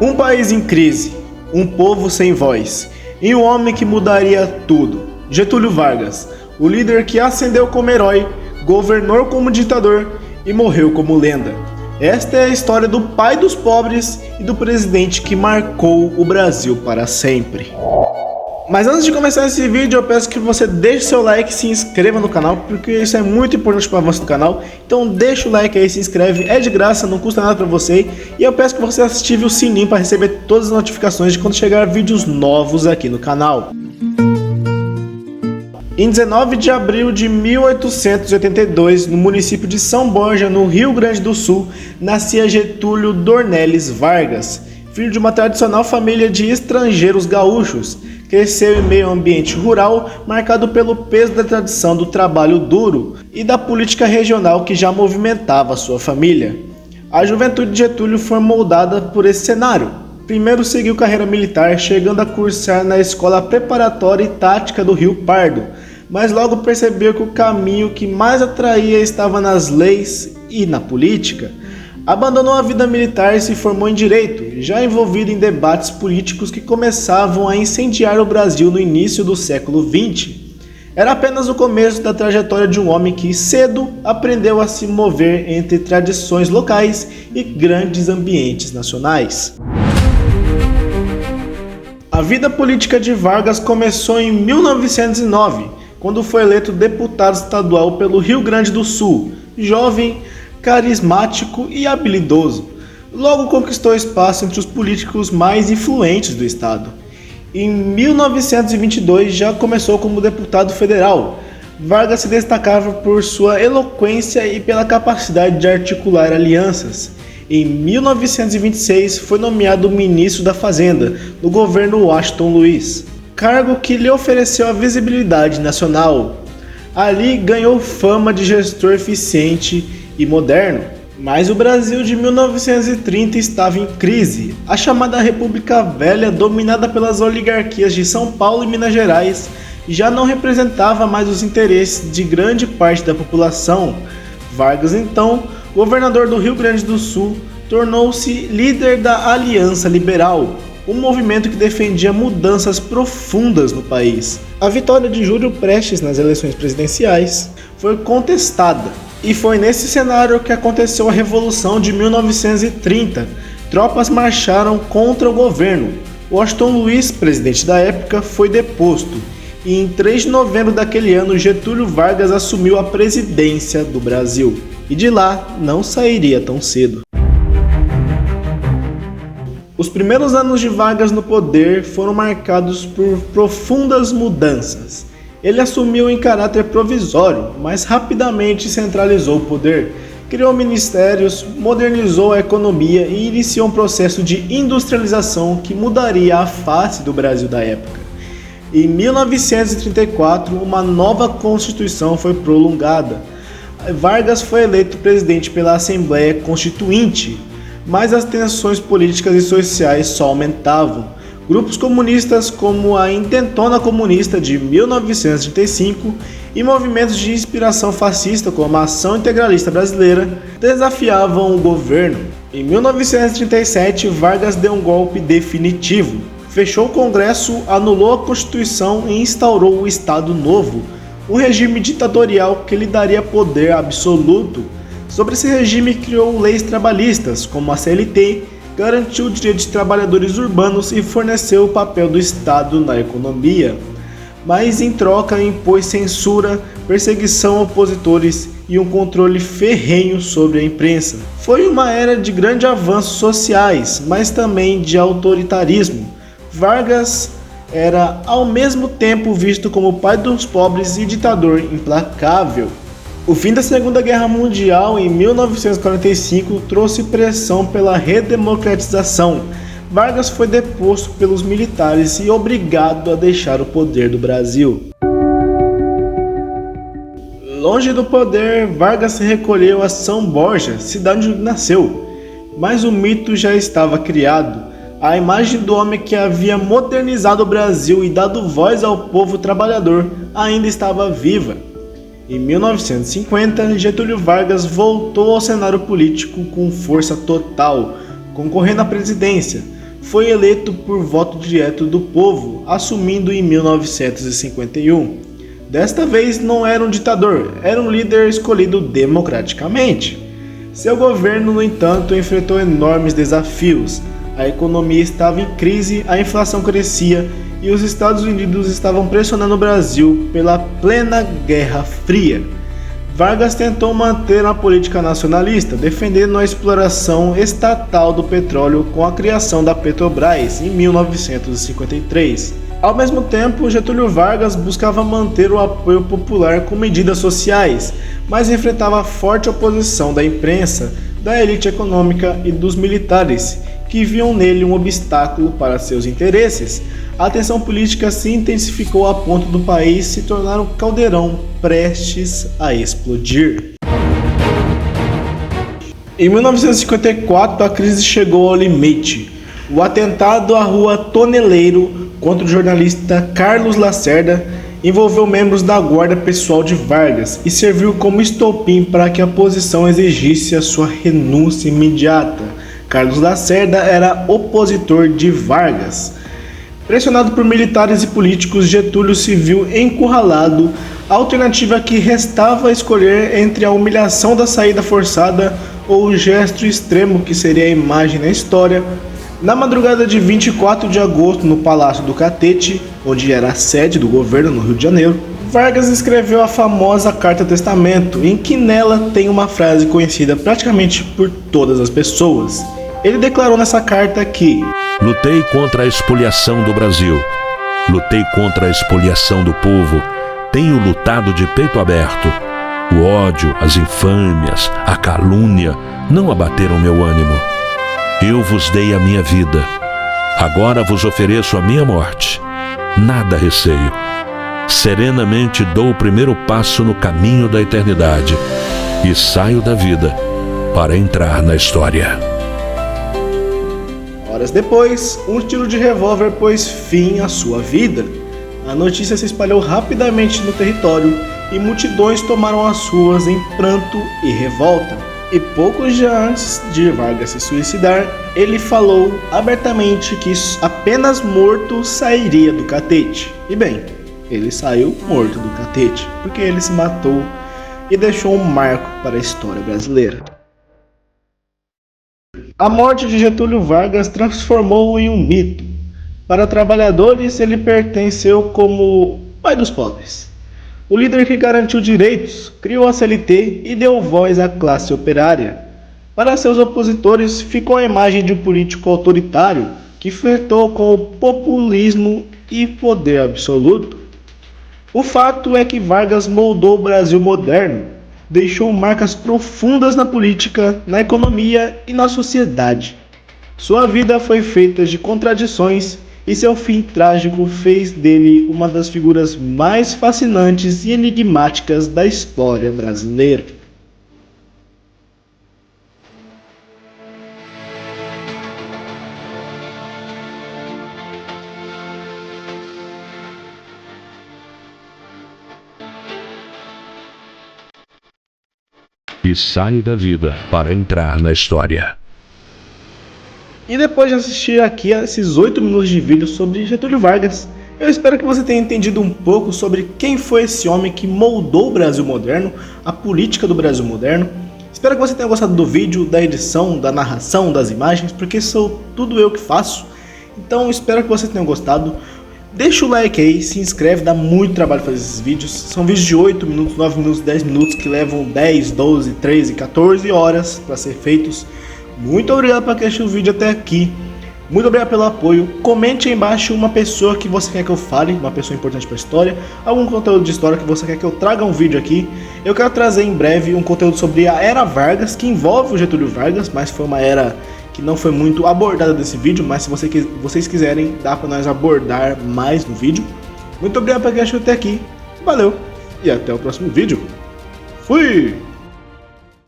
Um país em crise, um povo sem voz e um homem que mudaria tudo. Getúlio Vargas, o líder que ascendeu como herói, governou como ditador e morreu como lenda. Esta é a história do pai dos pobres e do presidente que marcou o Brasil para sempre. Mas antes de começar esse vídeo, eu peço que você deixe seu like e se inscreva no canal, porque isso é muito importante para o avanço do canal. Então deixa o like aí, se inscreve, é de graça, não custa nada para você. E eu peço que você ative o sininho para receber todas as notificações de quando chegar vídeos novos aqui no canal. Em 19 de abril de 1882, no município de São Borja, no Rio Grande do Sul, nascia Getúlio Dornelles Vargas, filho de uma tradicional família de estrangeiros gaúchos. Cresceu em meio ambiente rural, marcado pelo peso da tradição do trabalho duro e da política regional que já movimentava sua família. A juventude de Getúlio foi moldada por esse cenário. Primeiro seguiu carreira militar, chegando a cursar na Escola Preparatória e Tática do Rio Pardo, mas logo percebeu que o caminho que mais atraía estava nas leis e na política. Abandonou a vida militar e se formou em Direito, já envolvido em debates políticos que começavam a incendiar o Brasil no início do século XX. Era apenas o começo da trajetória de um homem que cedo aprendeu a se mover entre tradições locais e grandes ambientes nacionais. A vida política de Vargas começou em 1909, quando foi eleito deputado estadual pelo Rio Grande do Sul, jovem, carismático e habilidoso. Logo conquistou espaço entre os políticos mais influentes do estado. Em 1922 já começou como deputado federal. Vargas se destacava por sua eloquência e pela capacidade de articular alianças. Em 1926 foi nomeado ministro da Fazenda no governo Washington Luiz, cargo que lhe ofereceu a visibilidade nacional. Ali ganhou fama de gestor eficiente e moderno. Mas o Brasil de 1930 estava em crise. A chamada República Velha, dominada pelas oligarquias de São Paulo e Minas Gerais, já não representava mais os interesses de grande parte da população. Vargas, então, governador do Rio Grande do Sul, tornou-se líder da Aliança Liberal, um movimento que defendia mudanças profundas no país. A vitória de Júlio Prestes nas eleições presidenciais foi contestada. E foi nesse cenário que aconteceu a Revolução de 1930. Tropas marcharam contra o governo. Washington Luiz, presidente da época, foi deposto. E em 3 de novembro daquele ano, Getúlio Vargas assumiu a presidência do Brasil. E de lá não sairia tão cedo. Os primeiros anos de Vargas no poder foram marcados por profundas mudanças. Ele assumiu em caráter provisório, mas rapidamente centralizou o poder, criou ministérios, modernizou a economia e iniciou um processo de industrialização que mudaria a face do Brasil da época. Em 1934, uma nova Constituição foi promulgada. Vargas foi eleito presidente pela Assembleia Constituinte, mas as tensões políticas e sociais só aumentavam. Grupos comunistas como a Intentona Comunista de 1935 e movimentos de inspiração fascista como a Ação Integralista Brasileira desafiavam o governo. Em 1937, Vargas deu um golpe definitivo. Fechou o Congresso, anulou a Constituição e instaurou o Estado Novo, um regime ditatorial que lhe daria poder absoluto. Sobre esse regime, criou leis trabalhistas, como a CLT, garantiu o direito de trabalhadores urbanos e forneceu o papel do Estado na economia. Mas em troca impôs censura, perseguição a opositores e um controle ferrenho sobre a imprensa. Foi uma era de grandes avanços sociais, mas também de autoritarismo. Vargas era ao mesmo tempo visto como o pai dos pobres e ditador implacável. O fim da Segunda Guerra Mundial, em 1945, trouxe pressão pela redemocratização. Vargas foi deposto pelos militares e obrigado a deixar o poder do Brasil. Longe do poder, Vargas se recolheu a São Borja, cidade onde nasceu. Mas o mito já estava criado. A imagem do homem que havia modernizado o Brasil e dado voz ao povo trabalhador ainda estava viva. Em 1950, Getúlio Vargas voltou ao cenário político com força total, concorrendo à presidência. foi eleito por voto direto do povo, assumindo em 1951. Desta vez não era um ditador, era um líder escolhido democraticamente. Seu governo, no entanto, enfrentou enormes desafios. A economia estava em crise, a inflação crescia e os Estados Unidos estavam pressionando o Brasil pela plena Guerra Fria. Vargas tentou manter uma política nacionalista, defendendo a exploração estatal do petróleo com a criação da Petrobras em 1953. Ao mesmo tempo, Getúlio Vargas buscava manter o apoio popular com medidas sociais, mas enfrentava forte oposição da imprensa, da elite econômica e dos militares, que viam nele um obstáculo para seus interesses. A tensão política se intensificou a ponto do país se tornar um caldeirão prestes a explodir. Em 1954, a crise chegou ao limite. O atentado à Rua Toneleiro contra o jornalista Carlos Lacerda envolveu membros da guarda pessoal de Vargas e serviu como estopim para que a oposição exigisse a sua renúncia imediata. Carlos Lacerda era opositor de Vargas. Pressionado por militares e políticos, Getúlio se viu encurralado. A alternativa que restava escolher entre a humilhação da saída forçada ou o gesto extremo que seria a imagem na história. Na madrugada de 24 de agosto, no Palácio do Catete, onde era a sede do governo no Rio de Janeiro, Vargas escreveu a famosa Carta Testamento, em que nela tem uma frase conhecida praticamente por todas as pessoas. Ele declarou nessa carta que: lutei contra a expoliação do Brasil, lutei contra a expoliação do povo, tenho lutado de peito aberto. O ódio, as infâmias, a calúnia não abateram meu ânimo. Eu vos dei a minha vida, agora vos ofereço a minha morte. Nada receio. Serenamente dou o primeiro passo no caminho da eternidade e saio da vida para entrar na história. Horas depois, um tiro de revólver pôs fim à sua vida. A notícia se espalhou rapidamente no território e multidões tomaram as ruas em pranto e revolta. E poucos dias antes de Vargas se suicidar, ele falou abertamente que apenas morto sairia do catete. E bem, ele saiu morto do catete, porque ele se matou e deixou um marco para a história brasileira. A morte de Getúlio Vargas transformou-o em um mito. Para trabalhadores, ele pertenceu como pai dos pobres. O líder que garantiu direitos, criou a CLT e deu voz à classe operária. Para seus opositores, ficou a imagem de um político autoritário que flertou com o populismo e poder absoluto. O fato é que Vargas moldou o Brasil moderno, deixou marcas profundas na política, na economia e na sociedade. Sua vida foi feita de contradições e seu fim trágico fez dele uma das figuras mais fascinantes e enigmáticas da história brasileira. E sai da vida para entrar na história. E depois de assistir aqui a esses 8 minutos de vídeo sobre Getúlio Vargas, eu espero que você tenha entendido um pouco sobre quem foi esse homem que moldou o Brasil moderno, a política do Brasil moderno. Espero que você tenha gostado do vídeo, da edição, da narração, das imagens, porque sou tudo eu que faço. Então espero que você tenha gostado. Deixa o like aí, se inscreve, dá muito trabalho fazer esses vídeos. São vídeos de 8 minutos, 9 minutos, 10 minutos que levam 10, 12, 13, 14 horas para ser feitos. Muito obrigado por assistir o vídeo até aqui. Muito obrigado pelo apoio. Comente aí embaixo uma pessoa que você quer que eu fale, uma pessoa importante para a história, algum conteúdo de história que você quer que eu traga um vídeo aqui. Eu quero trazer em breve um conteúdo sobre a Era Vargas, que envolve o Getúlio Vargas, mas foi uma era que não foi muito abordada nesse vídeo, mas se vocês quiserem, dá para nós abordar mais no vídeo. Muito obrigado por assistir até aqui. Valeu e até o próximo vídeo. Fui!